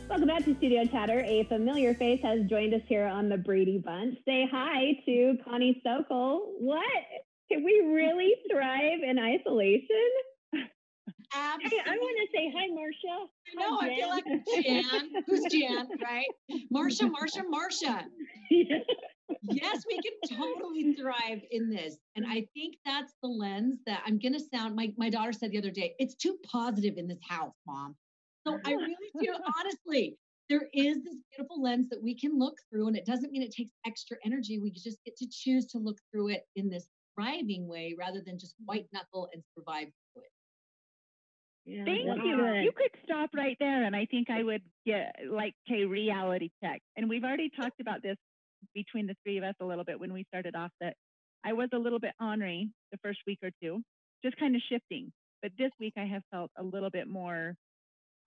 Welcome back to Studio Chatter. A familiar face has joined us here on the Brady Bunch. Say hi to Connie Sokol. What? Can we really thrive in isolation? Absolutely. Hey, I want to say hi, Marcia. I know. I feel like Jan. Who's Jan, right? Marcia. Yes, we can totally thrive in this. And I think that's the lens that I'm going to sound. My daughter said the other day, it's too positive in this house, Mom. So I really do, honestly, there is this beautiful lens that we can look through, and it doesn't mean it takes extra energy. We just get to choose to look through it in this thriving way rather than just white knuckle and survive through it. Yeah, thank you. Good. You could stop right there, and I think I would get like a reality check. And we've already talked about this between the three of us a little bit when we started off, that I was a little bit ornery the first week or two, just kind of shifting. But this week I have felt a little bit more,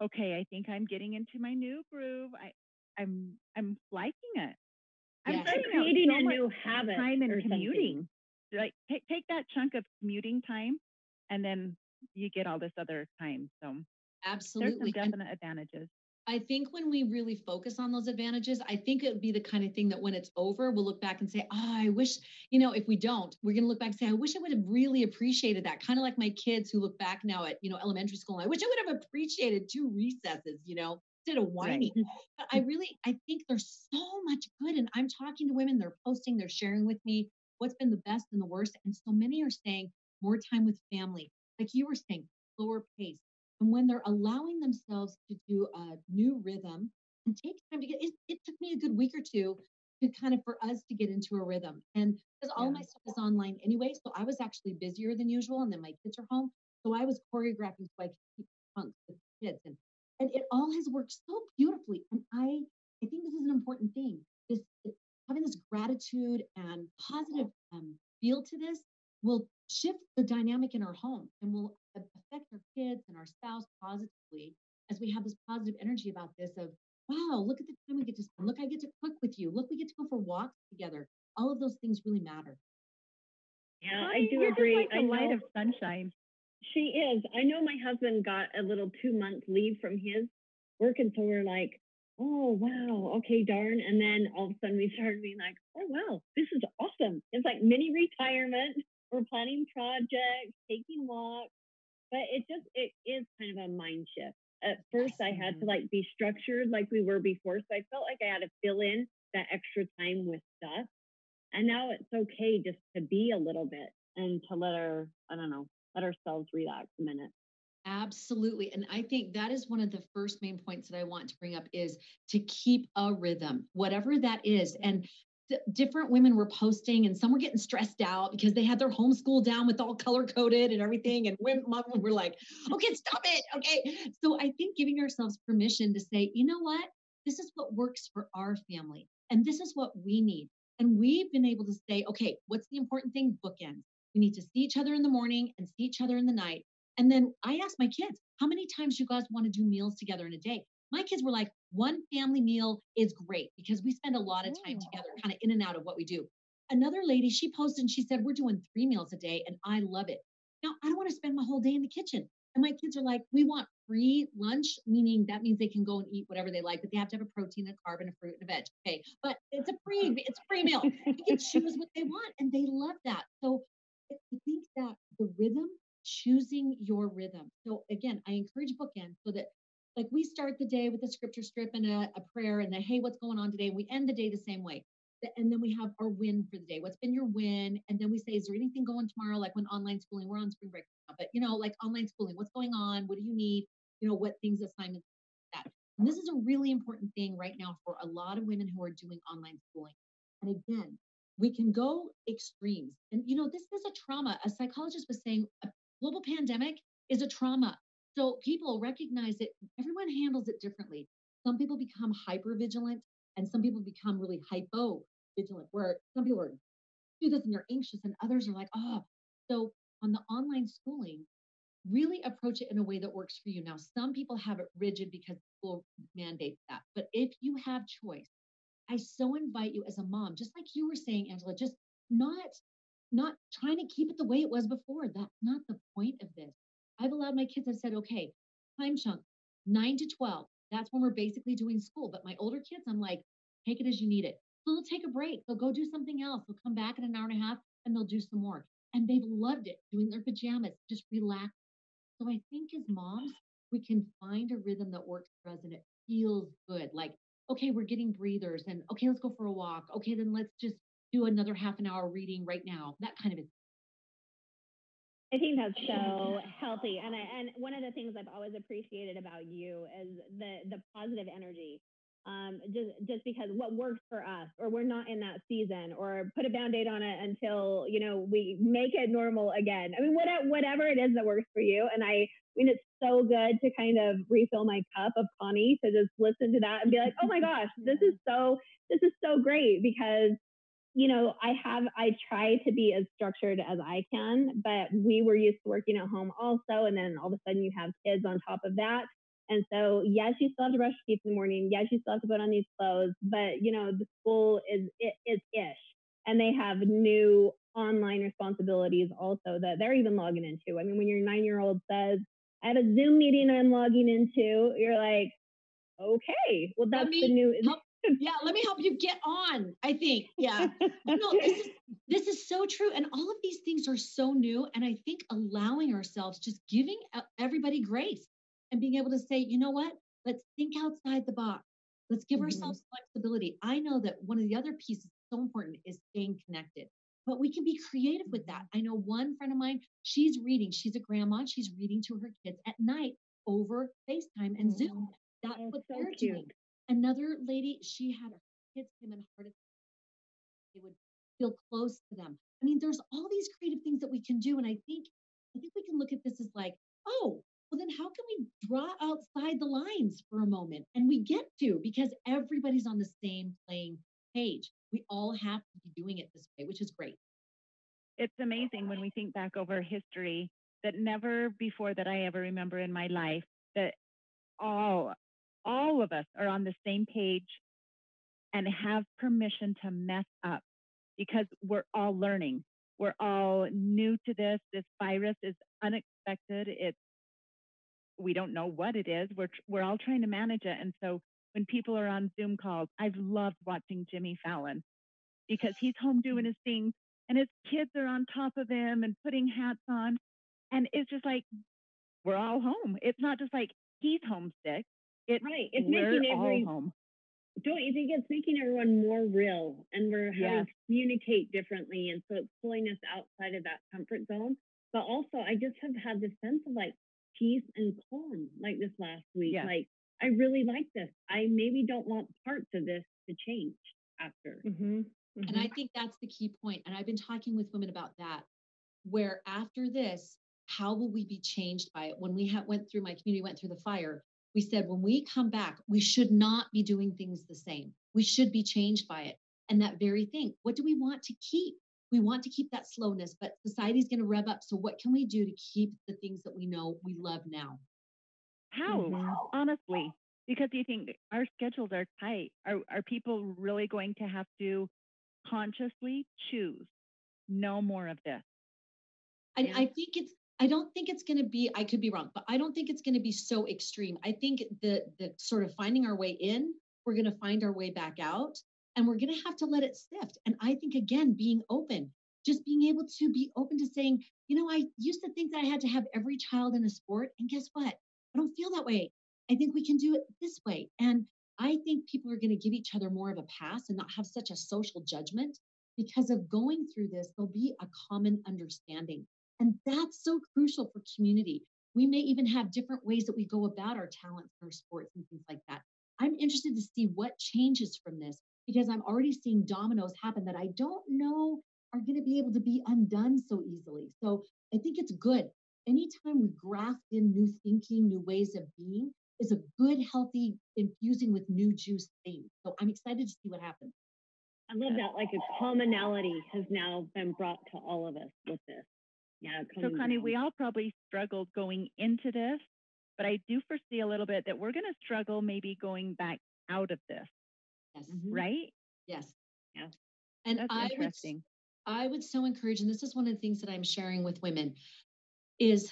okay, I think I'm getting into my new groove. I'm liking it. I'm creating a new habit. Time and commuting. Like take that chunk of commuting time, and then you get all this other time. So absolutely, there's some definite advantages. I think when we really focus on those advantages, I think it would be the kind of thing that when it's over, we'll look back and say, oh, I wish, if we don't, we're going to look back and say, I wish I would have really appreciated that. Kind of like my kids who look back now at, elementary school. I wish I would have appreciated 2 recesses, instead of whining. Right. But I think there's so much good. And I'm talking to women, they're posting, they're sharing with me what's been the best and the worst. And so many are saying more time with family. Like you were saying, slower pace. And when they're allowing themselves to do a new rhythm and take time to it took me a good week or two to kind of for us to get into a rhythm. And because all of my stuff is online anyway, so I was actually busier than usual. And then my kids are home. So I was choreographing so I could keep punks with the kids. And it all has worked so beautifully. And I think this is an important thing. Having this gratitude and positive feel to this will shift the dynamic in our home and will affect our kids and our spouse positively as we have this positive energy about this of, wow, look at the time we get to spend. Look, I get to cook with you. Look, we get to go for walks together. All of those things really matter. Yeah, I do agree. Like a light of sunshine. She is. I know my husband got a little 2-month leave from his work, and so we're like, oh, wow, okay, darn. And then all of a sudden we started being like, oh, wow, this is awesome. It's like mini retirement. We're planning projects, taking walks, but it is kind of a mind shift. At first, I had to be structured like we were before, so I felt like I had to fill in that extra time with stuff. And now it's okay just to be a little bit and to let ourselves relax a minute. Absolutely. And I think that is one of the first main points that I want to bring up is to keep a rhythm, whatever that is. And different women were posting and some were getting stressed out because they had their homeschool down with all color coded and everything. And women were like, okay, stop it. Okay. So I think giving ourselves permission to say, you know what, this is what works for our family. And this is what we need. And we've been able to say, okay, what's the important thing? Bookends. We need to see each other in the morning and see each other in the night. And then I asked my kids, how many times you guys want to do meals together in a day? My kids were like, one family meal is great because we spend a lot of time together, kind of in and out of what we do. Another lady, she posted and she said, we're doing 3 meals a day and I love it. Now, I don't want to spend my whole day in the kitchen. And my kids are like, we want free lunch, meaning that means they can go and eat whatever they like, but they have to have a protein, a carb, and a fruit and a veg. Okay, but it's a free meal. They can choose what they want and they love that. So I think that the rhythm, choosing your rhythm. So again, I encourage bookends so that like we start the day with a scripture strip and a prayer and hey, what's going on today? And we end the day the same way. And then we have our win for the day. What's been your win? And then we say, is there anything going tomorrow? Like when online schooling, we're on spring break now, but like online schooling, what's going on? What do you need? What things, assignments, that. And this is a really important thing right now for a lot of women who are doing online schooling. And again, we can go extremes. And this is a trauma. A psychologist was saying a global pandemic is a trauma. So people recognize it. Everyone handles it differently. Some people become hyper vigilant and some people become really hypo vigilant, where some people are do this and they're anxious and others are like, oh. So on the online schooling, really approach it in a way that works for you. Now, some people have it rigid because school mandates that. But if you have choice, I so invite you as a mom, just like you were saying, Angela, just not trying to keep it the way it was before. That's not the point of this. I've allowed my kids, I've said, okay, time chunk, 9 to 12. That's when we're basically doing school. But my older kids, I'm like, take it as you need it. So they'll take a break. They'll go do something else. They'll come back in an hour and a half and they'll do some more. And they've loved it, doing their pajamas, just relax. So I think as moms, we can find a rhythm that works for us and it feels good. Like, okay, we're getting breathers and okay, let's go for a walk. Okay, then let's just do another half an hour reading right now. That kind of a I think that's so healthy, and one of the things I've always appreciated about you is the positive energy. Just because what works for us, or we're not in that season, or put a band-aid on it until we make it normal again. I mean, whatever it is that works for you. And I mean, it's so good to kind of refill my cup of Connie, to just listen to that and be like, oh my gosh, this is so great, because I try to be as structured as I can, but we were used to working at home also. And then all of a sudden you have kids on top of that. And so, yes, you still have to brush your teeth in the morning. Yes, you still have to put on these clothes, but the school is ish. And they have new online responsibilities also that they're even logging into. I mean, when your 9-year-old says, I have a Zoom meeting I'm logging into, you're like, okay, well, that's the new. Yeah, let me help you get on. I think, yeah. No, this is so true, and all of these things are so new. And I think allowing ourselves, just giving everybody grace, and being able to say, you know what? Let's think outside the box. Let's give ourselves flexibility. I know that one of the other pieces so important is staying connected, but we can be creative with that. I know one friend of mine, she's reading. She's a grandma. She's reading to her kids at night over FaceTime and Zoom. That's what so they're cute. doing. Another lady, she had her kids came in heart attack. They would feel close to them. I mean, there's all these creative things that we can do. And I think we can look at this as like, oh, well, then how can we draw outside the lines for a moment? And we get to, because everybody's on the same playing page. We all have to be doing it this way, which is great. It's amazing when we think back over history that never before that I ever remember in my life that all of us are on the same page and have permission to mess up, because we're all learning. We're all new to this. This virus is unexpected. We don't know what it is. We're all trying to manage it. And so when people are on Zoom calls, I've loved watching Jimmy Fallon, because he's home doing his things and his kids are on top of him and putting hats on. And it's just like, we're all home. It's not just like he's homesick. It's we're all home. Don't you think it's making everyone more real, and we're having to communicate differently, and so it's pulling us outside of that comfort zone? But also, I just have had this sense of like peace and calm, like this last week. Like, I really like this. I maybe don't want parts of this to change after. And I think that's the key point. And I've been talking with women about that, where after this, how will we be changed by it? When we went through, my community went through the fire, we said, when we come back, we should not be doing things the same. We should be changed by it. And that very thing, what do we want to keep? We want to keep that slowness, but society's going to rev up. So what can we do to keep the things that we know we love now? How? Honestly, because you think our schedules are tight. Are people really going to have to consciously choose no more of this? I don't think it's going to be, I could be wrong, but I don't think it's going to be so extreme. I think the sort of finding our way in, we're going to find our way back out, and we're going to have to let it sift. And I think, again, being open, just being able to be open to saying, I used to think that I had to have every child in a sport. And guess what? I don't feel that way. I think we can do it this way. And I think people are going to give each other more of a pass and not have such a social judgment, because of going through this, there'll be a common understanding. And that's so crucial for community. We may even have different ways that we go about our talents, our sports, and things like that. I'm interested to see what changes from this, because I'm already seeing dominoes happen that I don't know are going to be able to be undone so easily. So I think it's good. Anytime we graft in new thinking, new ways of being, is a good, healthy, infusing with new juice thing. So I'm excited to see what happens. I love that. Like, a commonality has now been brought to all of us with this. Yeah. So, Connie, we all probably struggled going into this, but I do foresee a little bit that we're going to struggle maybe going back out of this. Yes. Right? Yes. Yeah. And that's interesting. I would so encourage, and this is one of the things that I'm sharing with women, is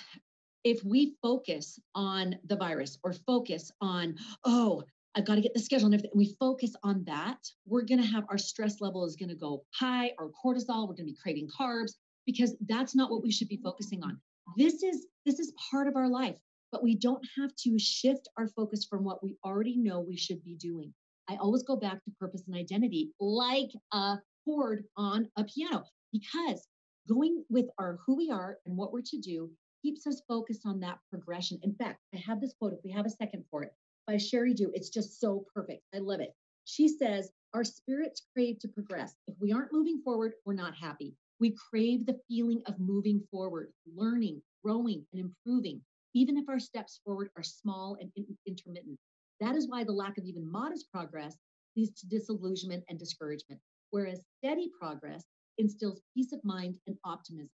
if we focus on the virus or focus on, oh, I've got to get the schedule and everything, we focus on that, we're going to have our stress level is going to go high, our cortisol, we're going to be craving carbs, because that's not what we should be focusing on. This is part of our life, but we don't have to shift our focus from what we already know we should be doing. I always go back to purpose and identity like a chord on a piano, because going with our who we are and what we're to do keeps us focused on that progression. In fact, I have this quote, if we have a second for it, by Sherry Dew. It's just so perfect. I love it. She says, our spirits crave to progress. If we aren't moving forward, we're not happy. We crave the feeling of moving forward, learning, growing, and improving, even if our steps forward are small and intermittent. That is why the lack of even modest progress leads to disillusionment and discouragement, whereas steady progress instills peace of mind and optimism.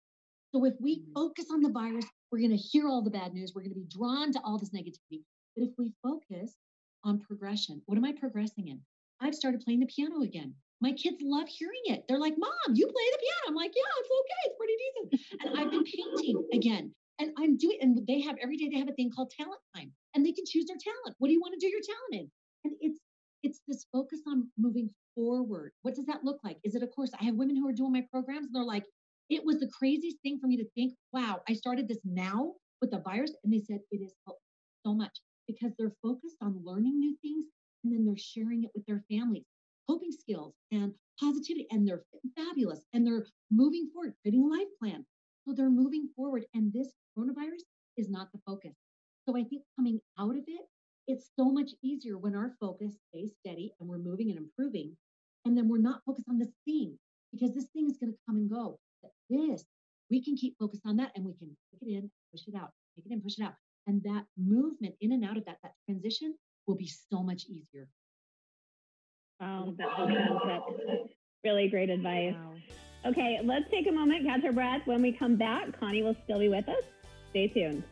So if we focus on the virus, we're going to hear all the bad news. We're going to be drawn to all this negativity. But if we focus on progression, what am I progressing in? I've started playing the piano again. My kids love hearing it. They're like, Mom, you play the piano. I'm like, yeah, it's okay. It's pretty decent. And I've been painting again. And I'm doing, and they have, every day they have a thing called talent time. And they can choose their talent. What do you want to do your talent in? And it's this focus on moving forward. What does that look like? Is it a course? I have women who are doing my programs and they're like, it was the craziest thing for me to think, wow, I started this now with the virus. And they said, it has helped so much because they're focused on learning new things and then they're sharing it with their families, coping skills and positivity, and they're fabulous and they're moving forward, creating a life plan. So they're moving forward, and this coronavirus is not the focus. So I think coming out of it, it's so much easier when our focus stays steady and we're moving and improving. And then we're not focused on this thing, because this thing is going to come and go. But this, we can keep focused on that, and we can take it in, push it out, take it in, push it out. And that movement in and out of that transition will be so much easier. Wow, that whole concept. Really great advice. Wow. Okay, let's take a moment, catch our breath. When we come back, Connie will still be with us. Stay tuned.